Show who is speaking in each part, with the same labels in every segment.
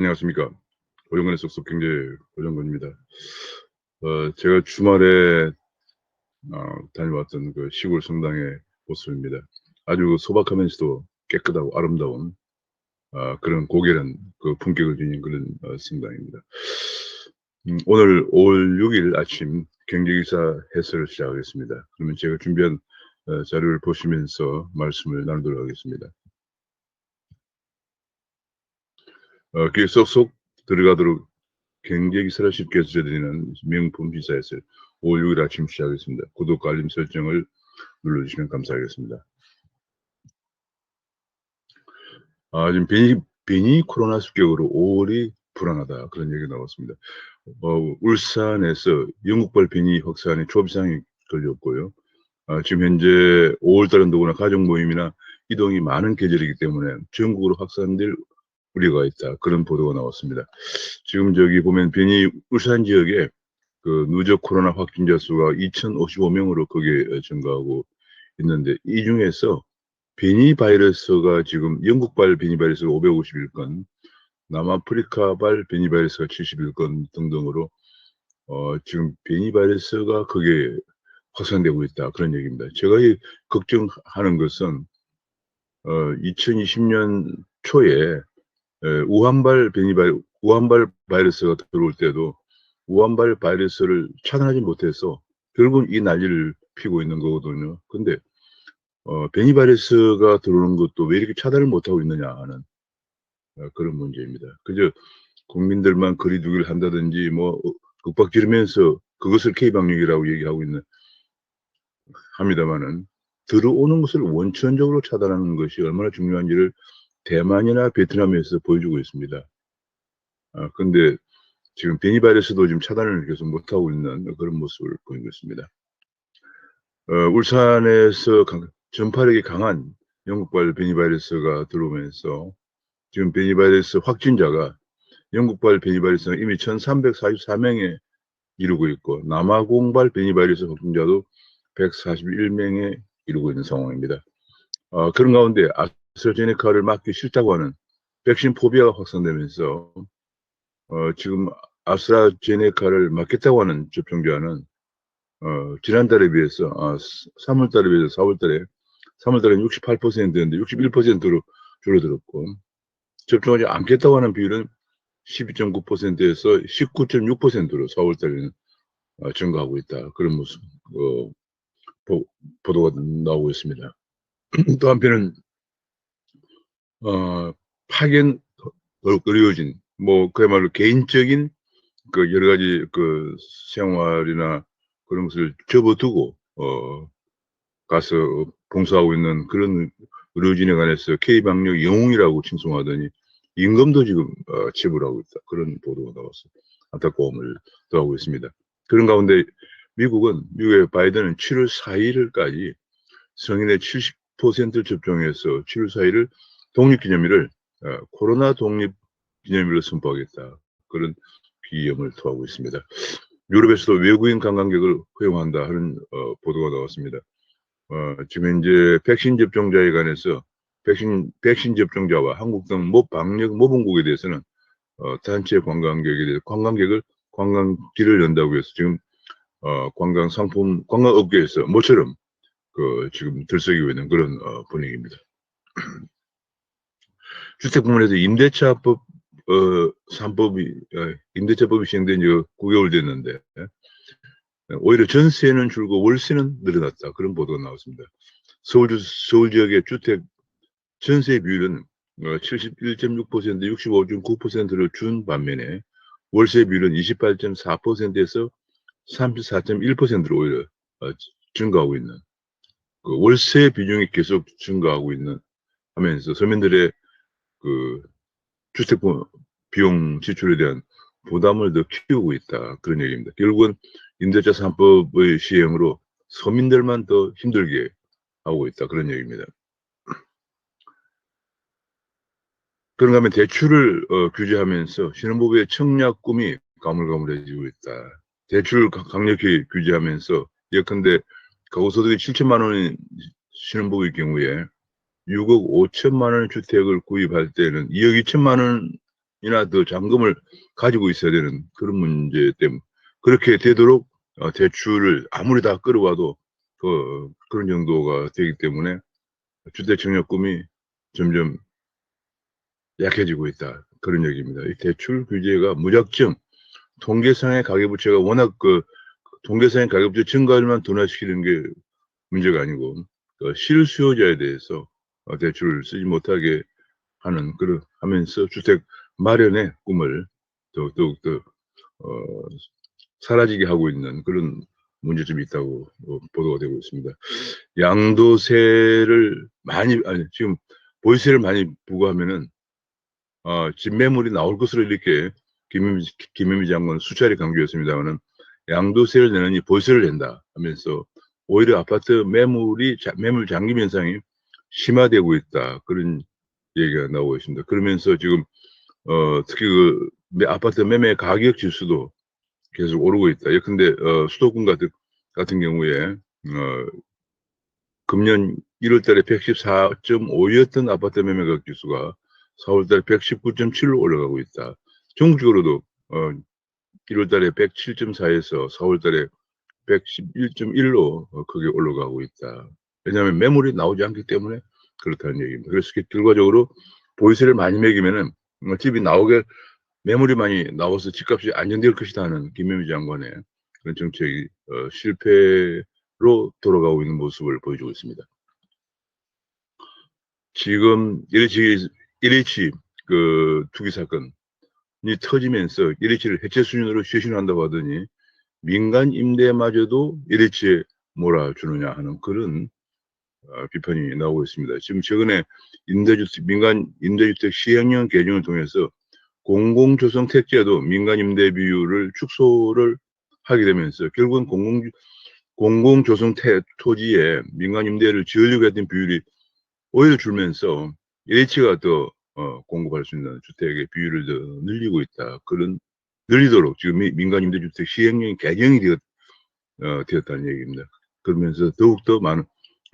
Speaker 1: 안녕하십니까. 고정관의 쏙쏙 경제 고정관입니다. 제가 주말에 다녀왔던 그 시골 성당의 모습입니다. 아주 소박하면서도 깨끗하고 아름다운 그런 고결한 그 품격을 지닌 그런 성당입니다. 오늘 5월 6일 아침 경제기사 해설을 시작하겠습니다. 그러면 제가 준비한 자료를 보시면서 말씀을 나누도록 하겠습니다. 귀에 쏙쏙 들어가도록 경제기사를 쉽게 해드리는 명품 기사에서 5월 6일 아침 시작하겠습니다. 구독과 알림 설정을 눌러주시면 감사하겠습니다. 지금 베니 코로나 습격으로 5월이 불안하다 그런 얘기가 나왔습니다. 울산에서 영국발 베니 확산이 초비상이 걸렸고요. 지금 현재 5월달은 더구나 가족 모임이나 이동이 많은 계절이기 때문에 전국으로 확산될 우려가 있다. 그런 보도가 나왔습니다. 지금 저기 보면 베니 울산 지역에 그 누적 코로나 확진자 수가 2,055명으로 거기에 증가하고 있는데 이 중에서 베니 바이러스가 지금 영국발 베니 바이러스가 551건, 남아프리카발 베니 바이러스가 71건 등등으로 지금 베니 바이러스가 거기에 확산되고 있다 그런 얘기입니다. 제가 걱정하는 것은 2020년 초에 우한발 바이러스가 들어올 때도 우한발 바이러스를 차단하지 못해서 결국은 이 난리를 피고 있는 거거든요. 근데 베니 바이러스가 들어오는 것도 왜 이렇게 차단을 못하고 있느냐 하는 그런 문제입니다. 그저 국민들만 거리두기를 한다든지 뭐 윽박 지르면서 그것을 K방역이라고 얘기하고 합니다만은 들어오는 것을 원천적으로 차단하는 것이 얼마나 중요한지를 대만이나 베트남에서 보여주고 있습니다. 근데 지금 베니 바이러스도 지금 차단을 계속 못하고 있는 그런 모습을 보이고 있습니다. 울산에서 전파력이 강한 영국발 베니 바이러스가 들어오면서 지금 베니 바이러스 확진자가 영국발 베니 바이러스는 이미 1,344명에 이르고 있고 남아공발 베니 바이러스 확진자도 141명에 이르고 있는 상황입니다. 그런 가운데 아스트라제네카를 맞기 싫다고 하는 백신 포비아가 확산되면서 지금 아스트라제네카를 맞겠다고 하는 접종자는 지난달에 비해서 3월달에 비해서 4월달에 3월달에는 68%였는데 61%로 줄어들었고 접종하지 않겠다고 하는 비율은 12.9%에서 19.6%로 4월달에는 증가하고 있다. 그런 모습 보도가 나오고 있습니다. 또 한편은 파견 어려워진 그야말로 개인적인 그 여러 가지 그 생활이나 그런 것을 접어두고 가서 봉사하고 있는 그런 의료진에 관해서 K방역 영웅이라고 칭송하더니 임금도 지금 지불하고 있다. 그런 보도가 나와서 안타까움을 더하고 있습니다. 그런 가운데 미국의 바이든은 7월 4일까지 성인의 70%를 접종해서 7월 4일을 독립기념일을 코로나 독립기념일로 선포하겠다. 그런 비염을 토하고 있습니다. 유럽에서도 외국인 관광객을 허용한다 하는 보도가 나왔습니다. 지금 현재 백신 접종자에 관해서 백신 접종자와 한국 등 방역 모범국에 대해서는 단체 관광객을 관광길을 연다고 해서 지금 관광업계에서 모처럼 지금 들썩이고 있는 그런 분위기입니다. 주택 부문에서 임대차법이 시행된 지 9개월 됐는데 오히려 전세는 줄고 월세는 늘어났다. 그런 보도가 나왔습니다. 서울 지역의 주택 전세 비율은 71.6%, 65.9%를 준 반면에 월세 비율은 28.4%에서 34.1%로 오히려 증가하고 있는 그 월세 비중이 계속 증가하고 하면서 서민들의 그 주택 비용 지출에 대한 부담을 더 키우고 있다. 그런 얘기입니다. 결국은 임대차 3법의 시행으로 서민들만 더 힘들게 하고 있다. 그런 얘기입니다. 그런가 하면 대출을 규제하면서 신혼부부의 청약 꿈이 가물가물해지고 있다. 대출 강력히 규제하면서 예컨대 가구소득이 7천만 원인 신혼부부의 경우에 6억 5천만 원의 주택을 구입할 때는 2억 2천만 원 더 잔금을 가지고 있어야 되는 그런 문제 때문에 그렇게 되도록 대출을 아무리 다 끌어와도 그런 정도가 되기 때문에 주택 청약금이 점점 약해지고 있다. 그런 얘기입니다. 이 대출 규제가 무작정 통계상의 가계부채가 워낙 통계상의 가계부채 증가율만 둔화시키는 게 문제가 아니고 실수요자에 대해서 대출을 쓰지 못하게 하면서 주택 마련의 꿈을 더욱더 사라지게 하고 있는 그런 문제점이 있다고 보도가 되고 있습니다. 양도세를 지금 보유세를 많이 부과하면은 집 매물이 나올 것으로 이렇게 김현미 장관은 수차례 강조했습니다만은 양도세를 내느니 보유세를 낸다 하면서 오히려 아파트 매물 잠김 현상이 심화되고 있다. 그런 얘기가 나오고 있습니다. 그러면서 지금 특히 아파트 매매 가격 지수도 계속 오르고 있다. 예컨대 수도권 같은 경우에 금년 1월 달에 114.5였던 아파트 매매 가격 지수가 4월 달에 119.7로 올라가고 있다. 전국적으로도 1월 달에 107.4에서 4월 달에 111.1로 크게 올라가고 있다. 왜냐하면 매물이 나오지 않기 때문에 그렇다는 얘기입니다. 그래서 결과적으로 보유세를 많이 매기면은 집이 매물이 많이 나와서 집값이 안정될 것이다 하는 김현미 장관의 그런 정책이 실패로 돌아가고 있는 모습을 보여주고 있습니다. 지금 LH 투기 사건이 터지면서 LH를 해체 수준으로 쇄신한다고 하더니 민간 임대마저도 LH에 몰아주느냐 하는 그런 비판이 나오고 있습니다. 지금 최근에 민간 임대주택 시행령 개정을 통해서 공공조성 택지에도 민간 임대 비율을 축소를 하게 되면서 결국은 공공조성 토지에 민간 임대를 지으려고 했던 비율이 오히려 줄면서 LH가 더 공급할 수 있는 주택의 비율을 더 늘리고 있다. 늘리도록 지금 민간 임대주택 시행령이 개정이 되었다는 얘기입니다. 그러면서 더욱더 많은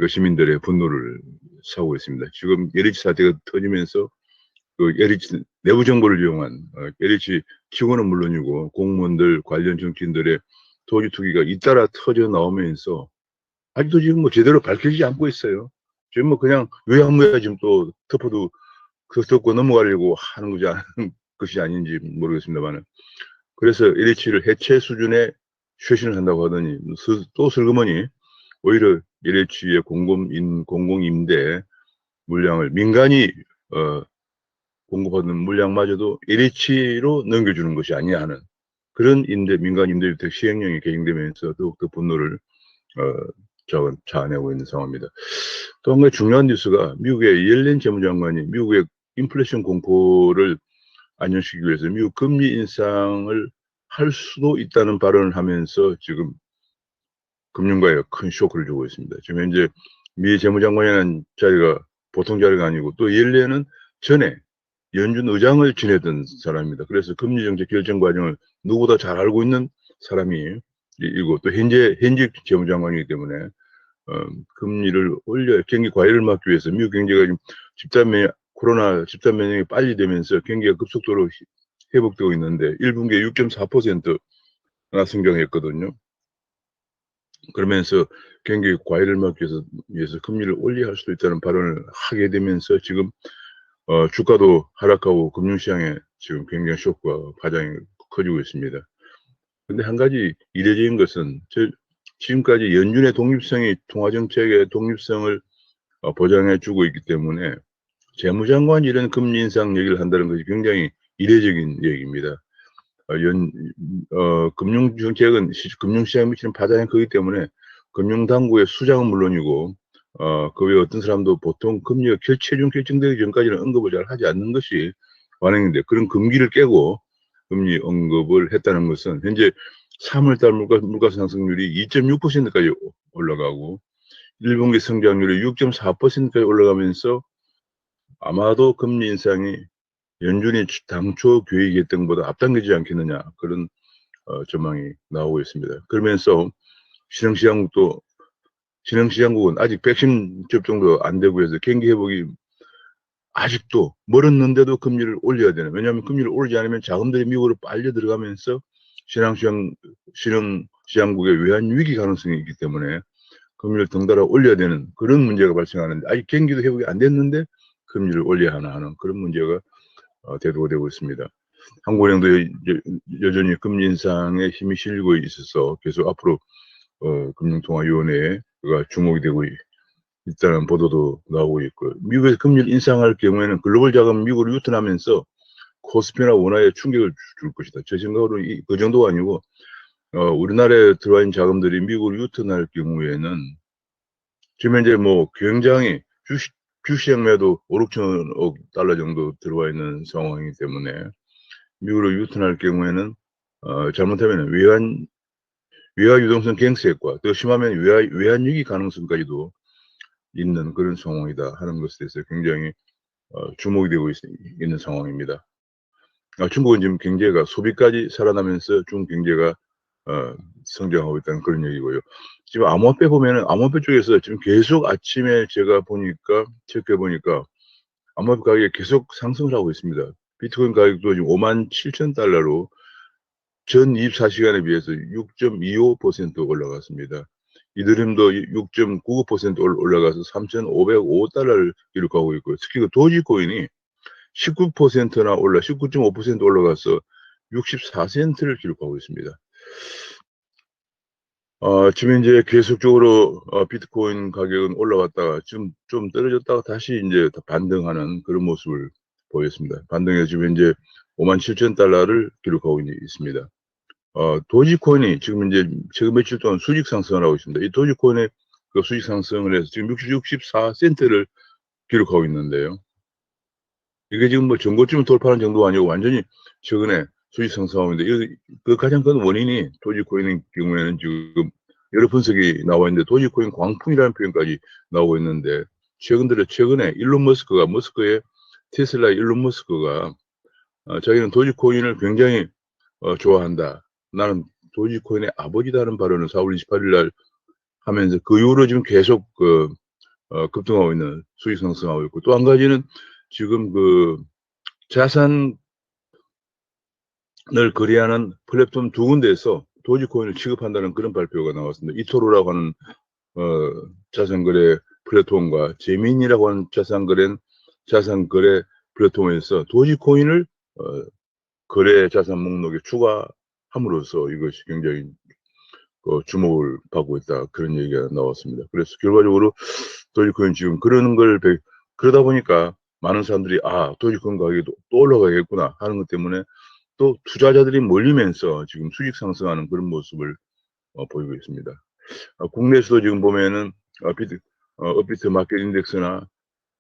Speaker 1: 시민들의 분노를 사고 있습니다. 지금 LH 사태가 터지면서 LH 내부 정보를 이용한 LH 직원은 물론이고 공무원들 관련 정치인들의 토지 투기가 잇따라 터져 나오면서 아직도 지금 제대로 밝혀지지 않고 있어요. 지금 그냥 요양무야 지금 또 덮고 넘어가려고 하는 것이 아닌지 모르겠습니다만 그래서 LH를 해체 수준의 쇄신을 한다고 하더니 또 슬그머니 오히려 LH의 공공임대 물량을 민간이 공급하는 물량마저도 LH로 넘겨주는 것이 아니냐 하는 그런 민간 임대주택 시행령이 개정되면서 더욱더 분노를 자아내고 있는 상황입니다. 또 한 가지 중요한 뉴스가 미국의 옐렌 재무장관이 미국의 인플레이션 공포를 안정시키기 위해서 미국 금리 인상을 할 수도 있다는 발언을 하면서 지금 금융가에 큰 쇼크를 주고 있습니다. 지금 현재 미 재무장관이라는 자리가 보통 자리가 아니고 또 옐렌은 전에 연준 의장을 지내던 사람입니다. 그래서 금리정책 결정 과정을 누구보다 잘 알고 있는 사람이고 또 현직 재무장관이기 때문에 금리를 경기 과열을 막기 위해서 미국 경제가 지금 코로나 집단 면역이 빨리 되면서 경기가 급속도로 회복되고 있는데 1분기에 6.4%나 성장했거든요. 그러면서 경기 과열을 막기 위해서 금리를 올려야 할 수도 있다는 발언을 하게 되면서 지금 주가도 하락하고 금융시장에 지금 굉장히 쇼크가 파장이 커지고 있습니다. 근데 한 가지 이례적인 것은 지금까지 연준의 통화정책의 독립성을 보장해주고 있기 때문에 재무장관이 이런 금리 인상 얘기를 한다는 것이 굉장히 이례적인 얘기입니다. 금융정책은 금융시장에 미치는 파장이 크기 때문에 금융당국의 수장은 물론이고 그 외에 어떤 사람도 보통 금리가 최종 결정되기 전까지는 언급을 잘 하지 않는 것이 관행인데 그런 금기를 깨고 금리 언급을 했다는 것은 현재 3월달 물가 상승률이 2.6%까지 올라가고 1분기 성장률이 6.4%까지 올라가면서 아마도 금리 인상이 연준이 당초 계획했던 것보다 앞당기지 않겠느냐 그런 전망이 나오고 있습니다. 그러면서 신흥시장국은 아직 백신 접종도 안 되고 해서 경기 회복이 아직도 멀었는데도 금리를 올려야 되는. 왜냐하면 금리를 올리지 않으면 자금들이 미국으로 빨려 들어가면서 시장국의 외환 위기 가능성이 있기 때문에 금리를 덩달아 올려야 되는 그런 문제가 발생하는데, 아직 경기도 회복이 안 됐는데 금리를 올려야 하나 하는 그런 문제가 대두가 되고 있습니다. 한국은행도 여전히 금리 인상에 힘이 실리고 있어서 계속 앞으로 금융통화위원회가 주목이 되고 있다는 보도도 나오고 있고요. 미국에서 금리를 인상할 경우에는 글로벌 자금 미국으로 유턴하면서 코스피나 원화에 충격을 줄 것이다. 제 생각으로 그 정도가 아니고 우리나라에 들어와 있는 자금들이 미국으로 유턴할 경우에는 지금 현재 뭐 굉장히 주시장 매도 5, 6천억 달러 정도 들어와 있는 상황이기 때문에 미국으로 유턴할 경우에는 잘못하면 외화 유동성 갱색과 더 심하면 외환 위기 가능성까지도 있는 그런 상황이다 하는 것에 대해서 굉장히 주목이 되고 있는 상황입니다. 중국은 지금 경제가 소비까지 살아나면서 중국 경제가 성장하고 있다는 그런 얘기고요. 지금 암호화폐 보면은 암호화폐 쪽에서 지금 계속 아침에 제가 체크해 보니까 암호화폐 가격이 계속 상승을 하고 있습니다. 비트코인 가격도 지금 57,000달러로 전 24시간에 비해서 6.25% 올라갔습니다. 이더리움도 6.99% 올라가서 3,505달러를 기록하고 있고요. 특히 그 도지코인이 19%나 19.5% 올라가서 64센트를 기록하고 있습니다. 지금 이제 계속적으로 비트코인 가격은 올라갔다가 좀 떨어졌다가 다시 이제 반등하는 그런 모습을 보였습니다. 반등해서 지금 이제 57,000달러를 기록하고 있습니다. 도지코인이 지금 이제 최근 며칠 동안 수직 상승을 하고 있습니다. 이 도지코인의 그 수직 상승을 해서 지금 64센트를 기록하고 있는데요. 이게 지금 뭐 전고점을 돌파하는 정도가 아니고 완전히 최근에 수직 상승하고 있는데, 그 가장 큰 원인이 도지코인의 경우에는 지금 여러 분석이 나와 있는데 도지코인 광풍이라는 표현까지 나오고 있는데, 최근에 머스크의 테슬라 일론 머스크가 자기는 도지코인을 굉장히 좋아한다. 나는 도지코인의 아버지다는 발언을 4월 28일 날 하면서 그 이후로 지금 계속 급등하고 있는 수익 상승하고 있고, 또 한 가지는 지금 그 자산을 거래하는 플랫폼 두 군데에서 도지코인을 취급한다는 그런 발표가 나왔습니다. 이토로라고 하는 자산거래 플랫폼과 제민이라고 하는 자산거래 플랫폼에서 도지코인을 거래 자산 목록에 추가함으로써 이것이 굉장히 주목을 받고 있다, 그런 얘기가 나왔습니다. 그래서 결과적으로 도지코인 지금 그러다 보니까 많은 사람들이 도지코인 가격이 또 올라가겠구나 하는 것 때문에 또 투자자들이 몰리면서 지금 수직 상승하는 그런 모습을 보이고 있습니다. 국내에서도 지금 보면은 업비트 마켓 인덱스나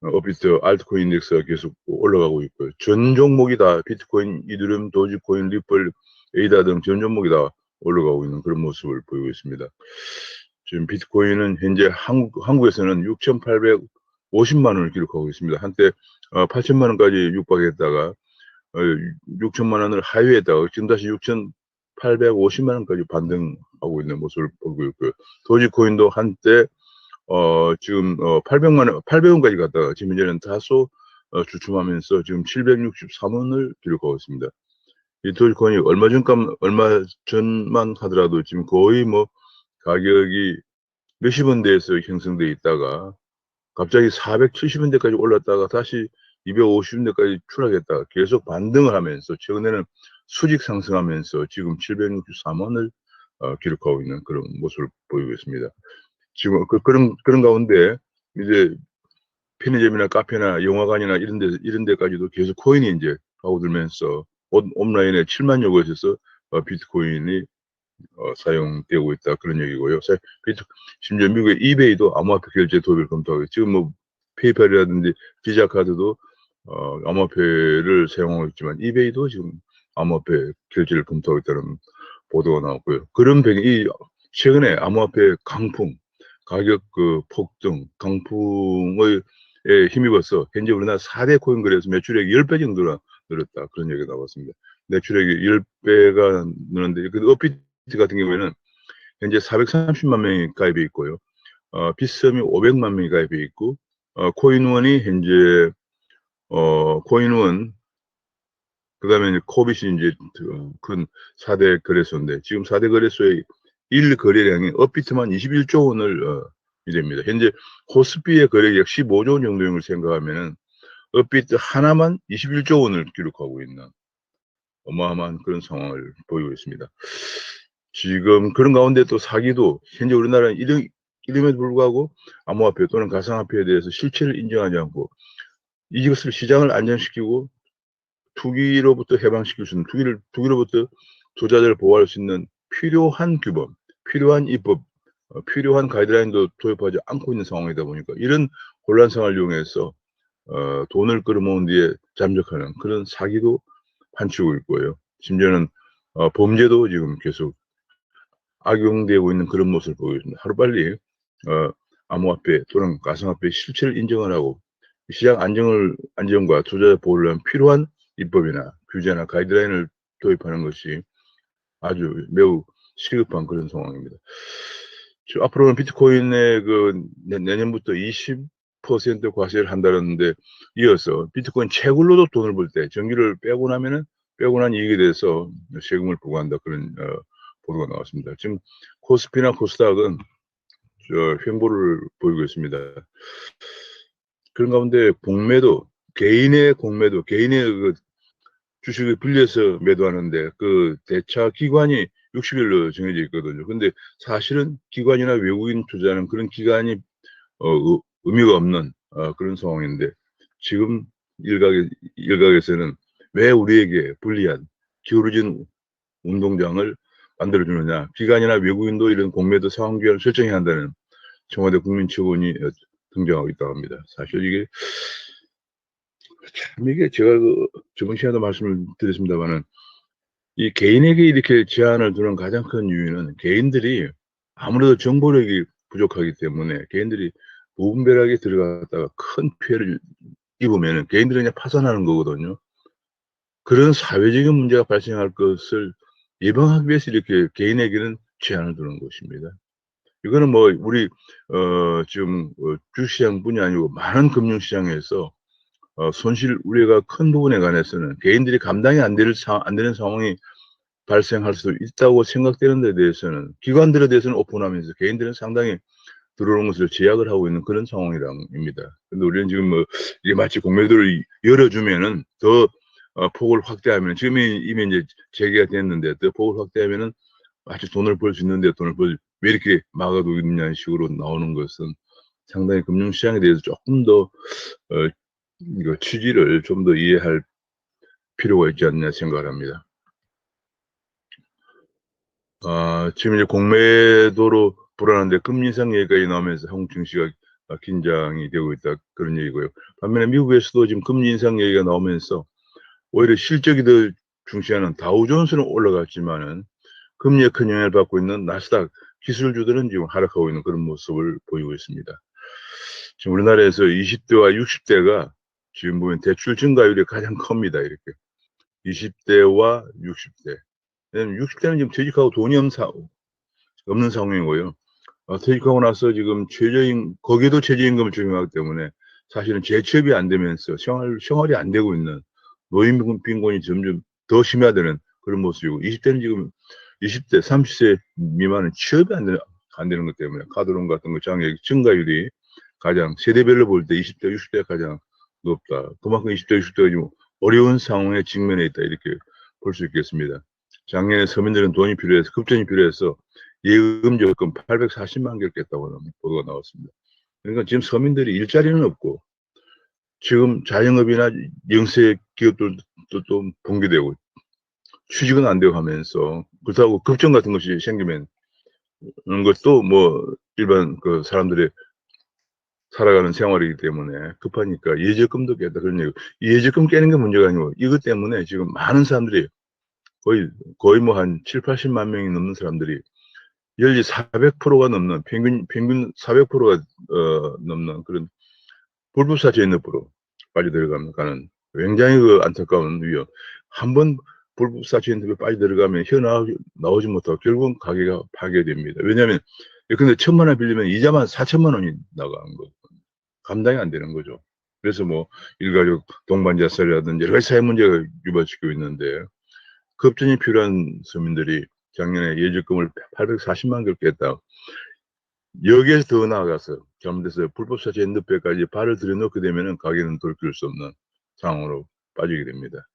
Speaker 1: 업비트 알트코인 인덱스가 계속 올라가고 있고요. 전 종목이 다 비트코인, 이더리움, 도지코인, 리플, 에이다 등 전 종목이 다 올라가고 있는 그런 모습을 보이고 있습니다. 지금 비트코인은 현재 한국에서는 6,850만 원을 기록하고 있습니다. 한때 8천만 원까지 육박했다가 6천만 원을 하회했다가 지금 다시 6,850만 원까지 반등하고 있는 모습을 보고 있고요. 도지코인도 한때 지금 800원까지 갔다가 지금 이제는 다소 주춤하면서 지금 763원을 기록하고 있습니다. 이 도지코인이 얼마 전만 하더라도 지금 거의 뭐 가격이 몇십 원대에서 형성돼 있다가 갑자기 470원대까지 올랐다가 다시 250원대까지 추락했다가 계속 반등을 하면서 최근에는 수직 상승하면서 지금 763원을 기록하고 있는 그런 모습을 보이고 있습니다. 지금 그런 가운데 이제 편의점이나 카페나 영화관이나 이런 데까지도 계속 코인이 이제 파고들면서 온라인에 7만여 곳에서 비트코인이 사용되고 있다, 그런 얘기고요. 심지어 미국의 이베이도 암호화폐 결제 도입을 검토하고 있고, 지금 뭐 페이팔이라든지 비자카드도 암호화폐를 사용하고 있지만 이베이도 지금 암호화폐 결제를 검토하고 있다는 보도가 나왔고요. 최근에 암호화폐 강풍, 가격 폭등, 강풍에 힘입어서 현재 우리나라 4대 코인 거래에서 매출액이 10배 정도나 늘었다, 그런 얘기가 나왔습니다. 매출액이 10배가 늘었는데, 업비트 같은 경우에는 현재 430만 명이 가입해 있고요. 비썸이 500만 명이 가입해 있고, 코인원이 현재 코인은 그다음에 이제 코빗이 이제 큰 4대 거래소인데 지금 4대 거래소의 일 거래량이 업비트만 21조 원을 이랍니다. 현재 코스피의 거래액 15조 원 정도인 걸 생각하면은 업비트 하나만 21조 원을 기록하고 있는 어마어마한 그런 상황을 보이고 있습니다. 지금 그런 가운데 또 사기도 현재 우리나라는 이름에도 불구하고 암호화폐 또는 가상화폐에 대해서 실체를 인정하지 않고 이것을 시장을 안정시키고 투기로부터 해방시킬 수 있는 투기로부터 투자자를 보호할 수 있는 필요한 규범, 필요한 입법, 필요한 가이드라인도 도입하지 않고 있는 상황이다 보니까 이런 혼란상을 이용해서 돈을 끌어모은 뒤에 잠적하는 그런 사기도 판치고 있고요. 심지어는 범죄도 지금 계속 악용되고 있는 그런 모습을 보이고 있습니다. 하루빨리 암호화폐 또는 가상화폐의 실체를 인정을 하고 시장 안정과 투자자 보호를 위한 필요한 입법이나 규제나 가이드라인을 도입하는 것이 아주 매우 시급한 그런 상황입니다. 앞으로는 비트코인의 내년부터 20% 과세를 한다는데 이어서 비트코인 채굴로도 돈을 벌 때 전기를 빼고 난 이익에 대해서 세금을 부과한다 그런 보도가 나왔습니다. 지금 코스피나 코스닥은 횡보를 보이고 있습니다. 그런 가운데 개인의 주식을 빌려서 매도하는데 그 대차 기간이 60일로 정해져 있거든요. 근데 사실은 기관이나 외국인 투자는 그런 기간이 의미가 없는 그런 상황인데 지금 일각에서는 왜 우리에게 불리한 기울어진 운동장을 만들어주느냐. 기관이나 외국인도 이런 공매도 상환기간을 설정해야 한다는 청와대 국민청원이 등장하고 있다고 합니다. 사실 이게 제가 저번 시간에도 말씀을 드렸습니다만은 이 개인에게 이렇게 제한을 두는 가장 큰 이유는 개인들이 아무래도 정보력이 부족하기 때문에 개인들이 무분별하게 들어갔다가 큰 피해를 입으면 개인들이 그냥 파산하는 거거든요. 그런 사회적인 문제가 발생할 것을 예방하기 위해서 이렇게 개인에게는 제한을 두는 것입니다. 이거는 뭐 우리 지금 주식시장뿐이 아니고 많은 금융시장에서 손실 우려가 큰 부분에 관해서는 개인들이 감당이 안 되는 상황이 발생할 수도 있다고 생각되는 데 대해서는 기관들에 대해서는 오픈하면서 개인들은 상당히 들어오는 것을 제약을 하고 있는 그런 상황입니다. 근데 우리는 지금 이게 마치 공매도를 열어주면은 더 폭을 확대하면 지금 이미 이제 재개가 됐는데 더 폭을 확대하면은 마치 돈을 벌 수 있는데 왜 이렇게 막아두고 있느냐는 식으로 나오는 것은 상당히 금융시장에 대해서 조금 더 이거 취지를 좀 더 이해할 필요가 있지 않냐 생각을 합니다. 지금 이제 공매도로 불안한데 금리 인상 얘기까지 나오면서 한국 증시가 긴장이 되고 있다 그런 얘기고요. 반면에 미국에서도 지금 금리 인상 얘기가 나오면서 오히려 실적이 더 중시하는 다우존스는 올라갔지만은 금리에 큰 영향을 받고 있는 나스닥 기술주들은 지금 하락하고 있는 그런 모습을 보이고 있습니다. 지금 우리나라에서 20대와 60대가 지금 보면 대출 증가율이 가장 큽니다. 이렇게 20대와 60대. 60대는 지금 퇴직하고 돈이 없는 상황이고요. 퇴직하고 나서 지금 거기에도 최저임금을 적용하기 때문에 사실은 재취업이 안 되면서 생활이 안 되고 있는 노인빈곤이 점점 더 심화되는 그런 모습이고 20대, 30세 미만은 취업이 안 되는 것 때문에 카드론 같은 거 장애 증가율이 가장 세대별로 볼 때 20대, 60대가 가장 높다. 그만큼 20대, 60대가 지금 어려운 상황에 직면해 있다 이렇게 볼 수 있겠습니다. 작년에 서민들은 급전이 필요해서 예금 적금 840만 개를 깼다고 보도가 나왔습니다. 그러니까 지금 서민들이 일자리는 없고 지금 자영업이나 영세 기업들도 또 붕괴되고 취직은 안 되고 하면서 그렇다고 급전 같은 것이 생기면 것도 뭐 일반 그 사람들의 살아가는 생활이기 때문에 급하니까 예적금도 깼다 그런 얘기. 예적금 깨는 게 문제가 아니고 이것 때문에 지금 많은 사람들이 거의 뭐 한 7, 80만 명이 넘는 사람들이 연리 400%가 넘는 평균 400%가 넘는 그런 불법사 제인업으로 빠져들어가는 굉장히 안타까운 위험. 한번 불법사 제인업에 빠져들어가면 나오지 못하고 결국은 가게가 파괴됩니다. 왜냐하면 근데 1,000만 원 빌리면 이자만 4,000만 원이 나가는 거 감당이 안 되는 거죠. 그래서 뭐 일가족 동반 자살이라든지 여러 가지 사회 문제가 유발시키고 있는데, 급전이 필요한 서민들이 작년에 예적금을 840만 개를 깼다. 여기에서 더 나아가서 잘못해서 불법 사채 늪에까지 발을 들여놓게 되면은 가게는 돌이킬 수 없는 상황으로 빠지게 됩니다.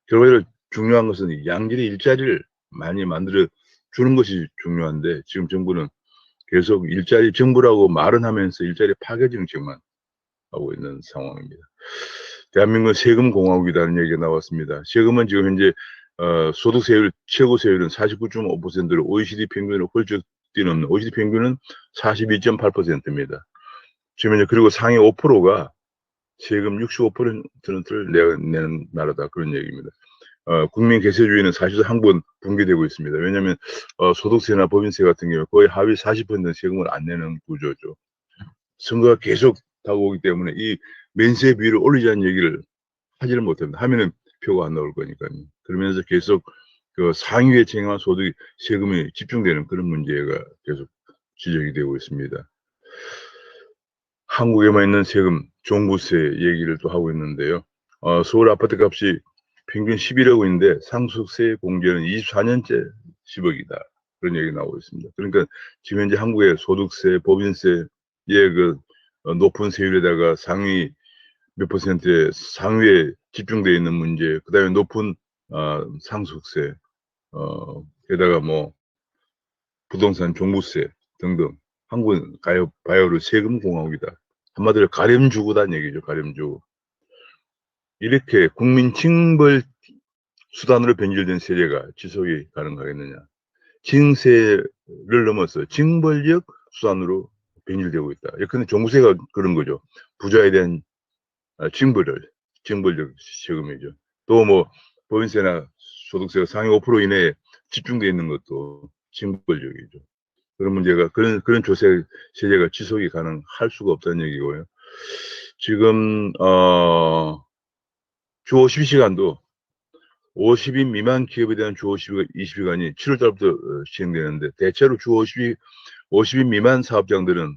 Speaker 1: 결과적으로 중요한 것은 양질의 일자리를 많이 만들어 주는 것이 중요한데, 지금 정부는 계속 일자리 정부라고 말은 하면서 일자리 파괴 정책만 하고 있는 상황입니다. 대한민국은 세금 공화국이라는 얘기가 나왔습니다. 세금은 지금 현재 소득세율 최고 세율은 49.5%로 OECD 평균을 훌쩍 뛰는, OECD 평균은 42.8%입니다. 지금 그리고 상위 5%가 세금 65%를 내는 나라다, 그런 얘기입니다. 국민 개세주의는 사실상 한 번 붕괴되고 있습니다. 왜냐하면 소득세나 법인세 같은 경우 거의 하위 40% 세금을 안 내는 구조죠. 선거가 계속 다가오기 때문에 이 면세 비율을 올리자는 얘기를 하지를 못합니다. 하면은 표가 안 나올 거니까요. 그러면서 계속 그 상위에 정한 소득 세금이 집중되는 그런 문제가 계속 지적이 되고 있습니다. 한국에만 있는 세금, 종부세 얘기를 또 하고 있는데요. 서울 아파트 값이 평균 11억 원인데 상속세 공제는 24년째 10억이다. 그런 얘기 나오고 있습니다. 그러니까 지금 현재 한국의 소득세, 법인세의 그 높은 세율에다가 상위 몇 퍼센트의 상위에 집중되어 있는 문제, 그 다음에 높은 상속세, 게다가 뭐 부동산 종부세 등등, 한국은 바야흐로 세금 공화국이다. 한마디로 가렴주고다는 얘기죠. 가렴주고. 이렇게 국민 징벌 수단으로 변질된 세제가 지속이 가능하겠느냐. 징세를 넘어서 징벌적 수단으로 변질되고 있다. 예컨대 종부세가 그런 거죠. 부자에 대한 징벌적 세금이죠. 또 뭐 법인세나 소득세가 상위 5% 이내에 집중되어 있는 것도 징벌적이죠. 그런 문제가, 그런 조세 세제가 지속이 가능할 수가 없다는 얘기고요. 지금 주 52시간도 50인 미만 기업에 대한 주 20시간이 7월 달부터 시행되는데, 대체로 주 50인 미만 사업장들은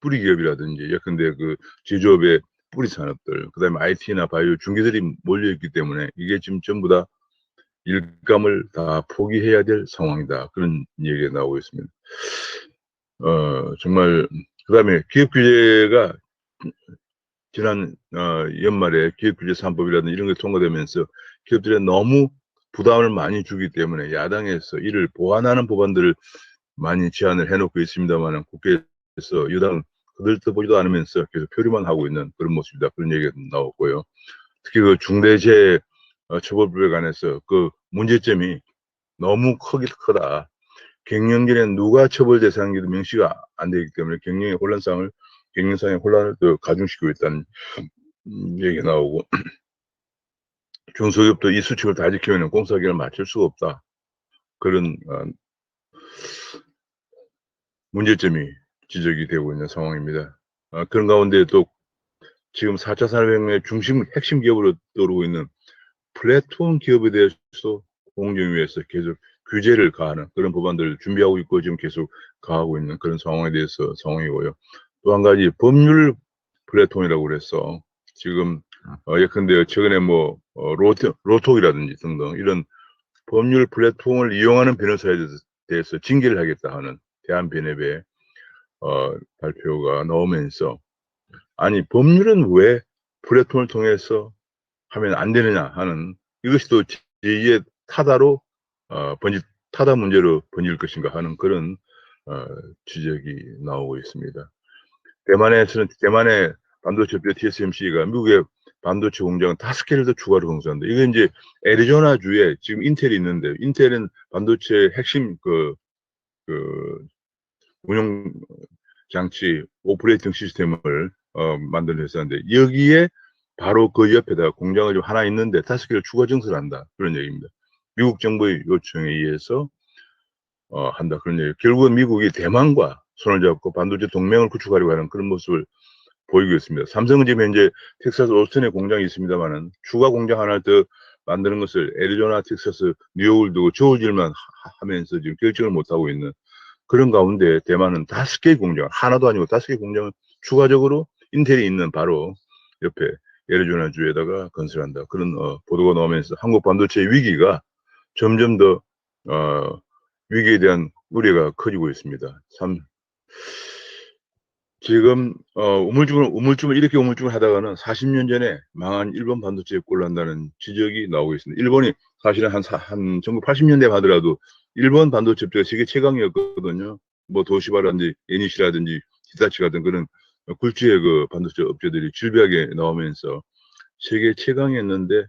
Speaker 1: 뿌리 기업이라든지 예컨대 그 제조업의 뿌리 산업들, 그다음에 IT나 바이오 중개들이 몰려있기 때문에 이게 지금 전부 다 일감을 다 포기해야 될 상황이다, 그런 얘기가 나오고 있습니다. 정말. 그다음에 기업 규제가 지난 연말에 기업규제 3법이라든지 이런 게 통과되면서 기업들에 너무 부담을 많이 주기 때문에 야당에서 이를 보완하는 법안들을 많이 제안을 해놓고 있습니다만, 국회에서 여당은 그들떠보지도 않으면서 계속 표류만 하고 있는 그런 모습이다, 그런 얘기가 나왔고요. 특히 그 중대재해 처벌법에 관해서 그 문제점이 너무 크다. 갱년기는 누가 처벌 대상인지도 명시가 안 되기 때문에 경영상의 혼란을 또 가중시키고 있다는 얘기가 나오고, 중소기업도 이 수칙을 다 지키면 공사기를 맞출 수가 없다, 그런 문제점이 지적이 되고 있는 상황입니다. 그런 가운데 또 지금 4차 산업혁명의 핵심 기업으로 떠오르고 있는 플랫폼 기업에 대해서 공정위에서 계속 규제를 가하는 그런 법안들을 준비하고 있고, 지금 계속 가하고 있는 그런 상황이고요. 또 한 가지 법률 플랫폼이라고 그래서 지금 예컨대 최근에 뭐 로톡이라든지 등등 이런 법률 플랫폼을 이용하는 변호사에 대해서 징계를 하겠다 하는 대한변협의 발표가 나오면서, 아니 법률은 왜 플랫폼을 통해서 하면 안 되느냐 하는, 이것이 또 제2의 타다 문제로 번질 것인가 하는 그런 지적이 나오고 있습니다. 대만의 반도체 업체 TSMC가 미국의 반도체 공장 5개를 더 추가로 건설한다. 이게 이제 애리조나주에 지금 인텔이 있는데, 인텔은 반도체 핵심 그 운영 장치 오퍼레이팅 시스템을 만드는 회사인데, 여기에 바로 그 옆에다가 공장을 좀 하나 있는데 5개를 추가 증설한다, 그런 얘기입니다. 미국 정부의 요청에 의해서 한다, 그런 얘기. 결국은 미국이 대만과 손을 잡고 반도체 동맹을 구축하려고 하는 그런 모습을 보이고 있습니다. 삼성은 지금 현재 텍사스 오스틴에 공장이 있습니다만은 추가 공장 하나 더 만드는 것을 애리조나, 텍사스, 뉴욕을 두고 저울질만 하면서 지금 결정을 못하고 있는 그런 가운데, 대만은 5개의 공장, 하나도 아니고 5개의 공장을 추가적으로 인텔이 있는 바로 옆에 애리조나 주에다가 건설한다. 그런 보도가 나오면서 한국 반도체 위기가 점점 더 위기에 대한 우려가 커지고 있습니다. 참 지금 우물쭈물 이렇게 우물쭈물 하다가는 40년 전에 망한 일본 반도체에 꼴난다는 지적이 나오고 있습니다. 일본이 사실은 한 1980년대 하더라도 일본 반도체 업체가 세계 최강이었거든요. 뭐 도시바라든지 애니시라든지 히타치 같은 그런 굴지의 그 반도체 업체들이 질비하게 나오면서 세계 최강이었는데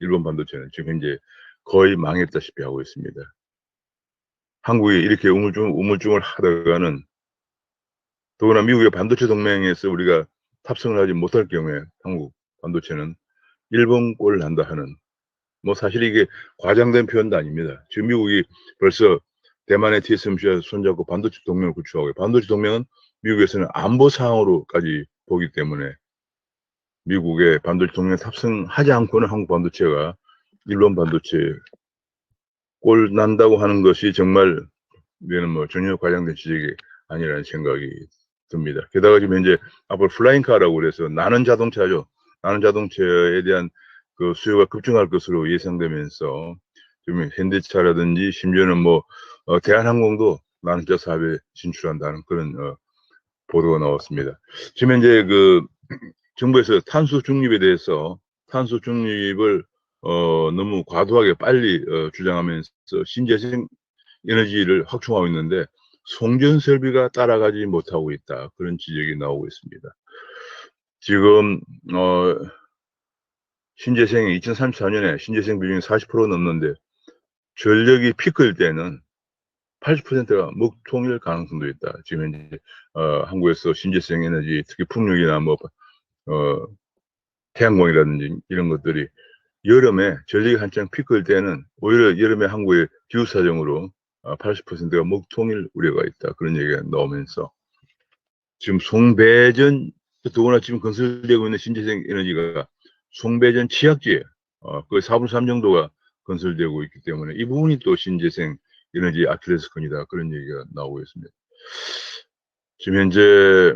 Speaker 1: 일본 반도체는 지금 현재 거의 망했다시피 하고 있습니다. 한국이 이렇게 우물쭈물 하다가는 더구나 미국의 반도체 동맹에서 우리가 탑승을 하지 못할 경우에 한국 반도체는 일본 꼴 난다 하는, 뭐 사실 이게 과장된 표현도 아닙니다. 지금 미국이 벌써 대만의 TSMC와 손잡고 반도체 동맹을 구축하고, 반도체 동맹은 미국에서는 안보 사항으로까지 보기 때문에 미국의 반도체 동맹에 탑승하지 않고는 한국 반도체가 일본 반도체 꼴 난다고 하는 것이 정말 이거는 뭐 전혀 과장된 지적이 아니라는 생각이 듭니다. 게다가 지금 현재 앞으로 플라잉카라고 그래서 나는 자동차죠. 나는 자동차에 대한 그 수요가 급증할 것으로 예상되면서 지금 현대차라든지 심지어는 뭐 대한항공도 나는 자 사업에 진출한다는 그런 보도가 나왔습니다. 지금 현재 그 정부에서 탄소 중립에 대해서 탄소 중립을 너무 과도하게 빨리 주장하면서 신재생 에너지를 확충하고 있는데 송전 설비가 따라가지 못하고 있다. 그런 지적이 나오고 있습니다. 지금 신재생이 2034년에 신재생 비중이 40% 넘는데 전력이 피크일 때는 80%가 먹통일 가능성도 있다. 지금 현재 한국에서 신재생 에너지, 특히 풍력이나 뭐 태양광이라든지 이런 것들이 여름에 전력이 한창 피크일 때는 오히려 여름에 한국의 기후 사정으로 80%가 먹통일 우려가 있다. 그런 얘기가 나오면서 지금 송배전, 더구나 지금 건설되고 있는 신재생 에너지가 송배전 취약지에 거의 4분의 3 정도가 건설되고 있기 때문에 이 부분이 또 신재생 에너지 아킬레스건이다. 그런 얘기가 나오고 있습니다. 지금 현재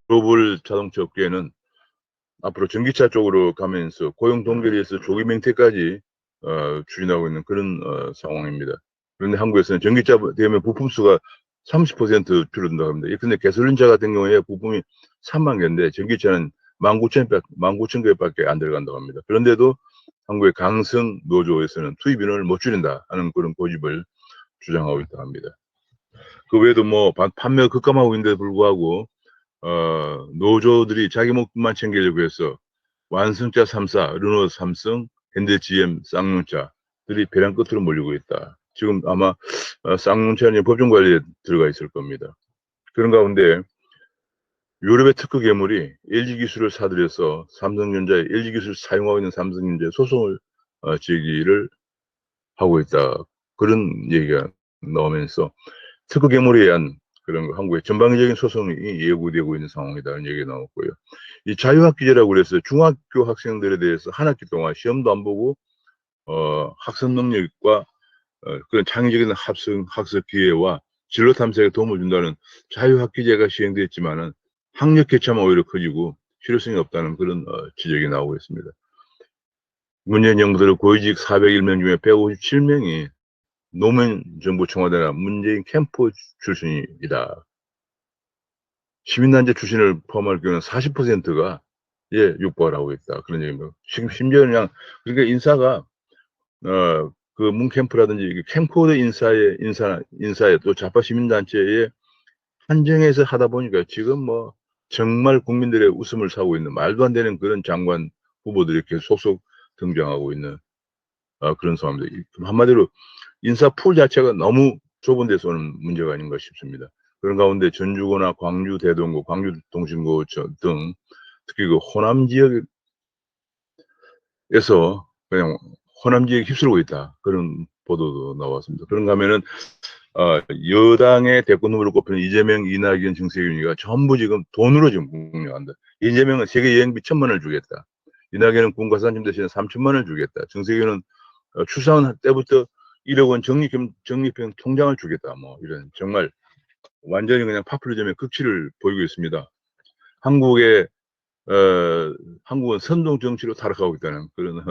Speaker 1: 글로벌 자동차 업계는 앞으로 전기차 쪽으로 가면서 고용 동결에서 조기 맹퇴까지 추진하고 있는 그런 상황입니다. 그런데 한국에서는 전기차 되면 부품 수가 30% 줄어든다고 합니다. 근데 가솔린차 같은 경우에 부품이 3만 개인데 전기차는 19,000개밖에 안 들어간다고 합니다. 그런데도 한국의 강성 노조에서는 투입 인원을 못 줄인다 하는 그런 고집을 주장하고 있다고 합니다. 그 외에도 뭐 판매가 급감하고 있는데 불구하고 노조들이 자기 목만 챙기려고 해서 완성차 3사, 르노 삼성, 현대 GM 쌍용차들이 벼랑 끝으로 몰리고 있다. 지금 아마 쌍용차는 법정 관리에 들어가 있을 겁니다. 그런 가운데 유럽의 특허 괴물이 LG 기술을 사들여서 삼성전자의 LG 기술을 사용하고 있는 삼성전자의 소송을 제기를 하고 있다. 그런 얘기가 나오면서 특허 괴물에 의한 그런 한국의 전방위적인 소송이 예고되고 있는 상황이다는 얘기가 나왔고요. 이 자유학기제라고 그래서 중학교 학생들에 대해서 한 학기 동안 시험도 안 보고 학습 능력과 그런 창의적인 학습 기회와 진로 탐색에 도움을 준다는 자유학기제가 시행됐지만은 학력 격차만 오히려 커지고 실효성이 없다는 그런 지적이 나오고 있습니다. 문재인 정부들 고위직 401명 중에 157명이 노무현 정부 청와대나 문재인 캠프 출신이다. 시민단체 출신을 포함할 경우는 40%가 육박을 하고 있다. 그런 얘기입니다. 심지어 그냥 그러니까 인사가 그 문캠프라든지 캠코더 인사에 또 좌파 시민단체에 한정해서 하다 보니까 지금 뭐 정말 국민들의 웃음을 사고 있는 말도 안 되는 그런 장관 후보들이 계속 속속 등장하고 있는 그런 상황입니다. 한마디로 인사 풀 자체가 너무 좁은 데서 오는 문제가 아닌가 싶습니다. 그런 가운데 전주고나 광주 대동고, 광주 동신고 등 특히 그 호남 지역에서 그냥 호남 지역에 휩쓸고 있다. 그런 보도도 나왔습니다. 그런가 하면은 여당의 대권 후보로 꼽히는 이재명, 이낙연, 정세균이가 전부 지금 돈으로 지금 공략한다. 이재명은 세계 여행비 1,000만 원을 주겠다. 이낙연은 군가산점 대신에 3천만 원을 주겠다. 정세균은 출산 때부터 1억 원 적립형 통장을 주겠다. 뭐 이런 정말 완전히 그냥 파퓰리즘의 극치를 보이고 있습니다. 한국의 한국은 선동 정치로 타락하고 있다는 그런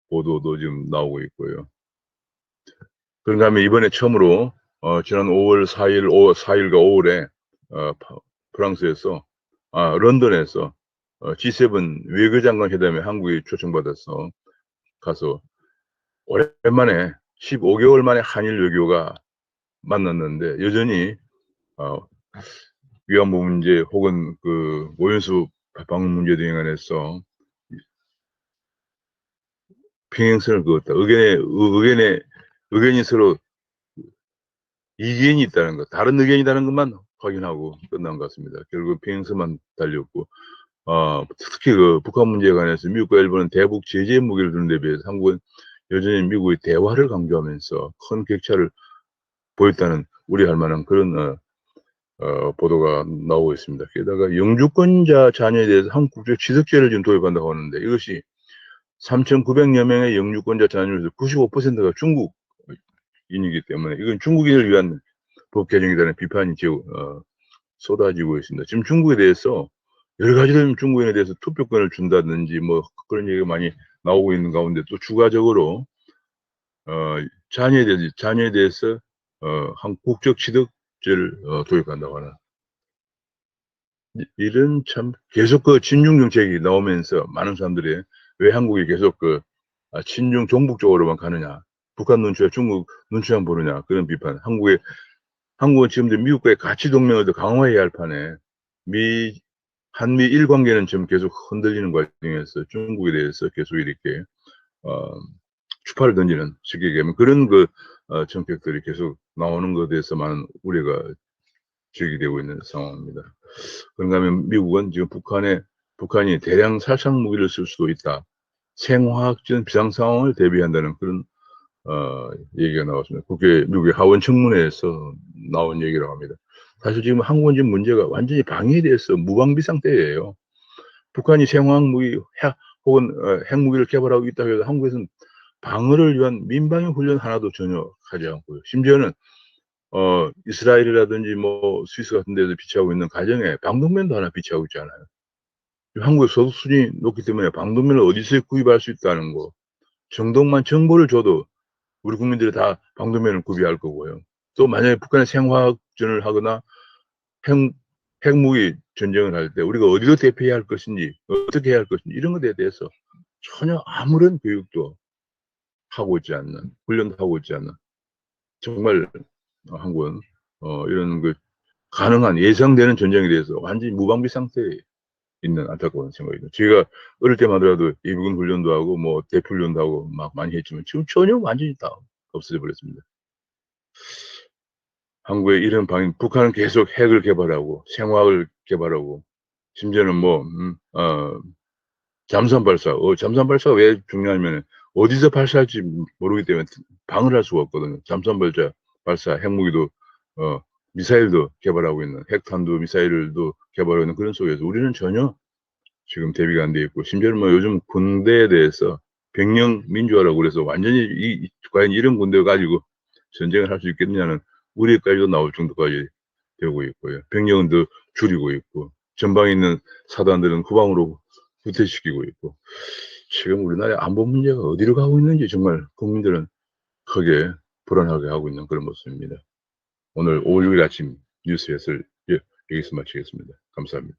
Speaker 1: 보도도 지금 나오고 있고요. 그런가 하면 이번에 처음으로 지난 5월 4일, 4일과 5월에 프랑스에서, 런던에서 G7 외교장관 회담에 한국이 초청받아서 가서 오랜만에 15개월 만에 한일 외교가 만났는데 여전히 위안부 문제 혹은 그 오연수 방문 문제 등에 관해서 평행선을 그었다. 의견이 서로 이견이 있다는 것, 다른 의견이라는 것만 확인하고 끝난 것 같습니다. 결국 평행선만 달렸고, 특히 그 북한 문제에 관해서 미국과 일본은 대북 제재 무기를 두는 데 비해서 한국은 여전히 미국의 대화를 강조하면서 큰 격차를 보였다는 우려할 만한 그런 보도가 나오고 있습니다. 게다가 영주권자 자녀에 대해서 한국 국적 취득제를 지금 도입한다고 하는데 이것이 3,900여 명의 영주권자 자녀에서 95%가 중국인이기 때문에 이건 중국인을 위한 법 개정이라는 비판이 쏟아지고 있습니다. 지금 중국에 대해서 여러 가지로 중국인에 대해서 투표권을 준다든지 뭐 그런 얘기가 많이 나오고 있는 가운데 또 추가적으로 자녀에 대해서 한 국적 취득제를 도입한다고 하는 이런 참 계속 그 친중 정책이 나오면서 많은 사람들이 왜 한국이 계속 친중 종북 쪽으로만 가느냐, 북한 눈치와 중국 눈치만 보느냐 그런 비판. 한국은 지금 미국과의 가치 동맹을 더 강화해야 할 판에 한미일 관계는 지금 계속 흔들리는 과정에서 중국에 대해서 계속 이렇게 어, 추파를 던지는 쉽게 얘기하면 그런 정책들이 계속 나오는 것에 대해서 많은 우려가 제기되고 있는 상황입니다. 그런가 하면 미국은 지금 북한이 대량 살상 무기를 쓸 수도 있다. 생화학적 비상 상황을 대비한다는 그런 얘기가 나왔습니다. 미국의 하원 청문회에서 나온 얘기라고 합니다. 사실 지금 한국은 지금 문제가 완전히 방위에 대해서 무방비 상태예요. 북한이 생화학 무기 혹은 핵무기를 개발하고 있다고 해도 한국에서는 방어를 위한 민방위 훈련 하나도 전혀 하지 않고요. 심지어는 이스라엘이라든지 뭐 스위스 같은 데서 비치하고 있는 가정에 방독면도 하나 비치하고 있지 않아요. 한국의 소득 수준이 높기 때문에 방독면을 어디서 구입할 수 있다는 거 정도만 정보를 줘도 우리 국민들이 다 방독면을 구비할 거고요. 또 만약에 북한이 생화학전을 하거나 핵, 핵무기 전쟁을 할 때 우리가 어디로 대피해야 할 것인지 어떻게 해야 할 것인지 이런 것에 대해서 전혀 아무런 교육도 하고 있지 않는 훈련도 하고 있지 않는 정말 한국은 이런 가능한 예상되는 전쟁에 대해서 완전히 무방비 상태에 있는 안타까운 생각이죠. 제가 어릴 때만 하더라도 예비군 훈련도 하고 뭐 대포훈련도 하고 막 많이 했지만 지금 전혀 완전히 다 없어져 버렸습니다. 한국의 이런 방인 북한은 계속 핵을 개발하고 생화학을 개발하고 심지어는 잠수함 발사. 잠수함 발사가 왜 중요하냐면 어디서 발사할지 모르기 때문에 방을 할 수가 없거든요. 잠수함 발사, 핵무기도 미사일도 개발하고 있는 핵탄두 미사일도 개발하고 있는 그런 속에서 우리는 전혀 지금 대비가 안 돼 있고 심지어는 뭐 요즘 군대에 대해서 병영 민주화라고 그래서 완전히 과연 이런 군대를 가지고 전쟁을 할 수 있겠느냐는 우려까지도 나올 정도까지 되고 있고요. 병력은 더 줄이고 있고 전방에 있는 사단들은 후방으로 후퇴시키고 있고 지금 우리나라의 안보 문제가 어디로 가고 있는지 정말 국민들은 크게 불안하게 하고 있는 그런 모습입니다. 오늘 5월 6일 아침 뉴스에서 여기서 마치겠습니다. 감사합니다.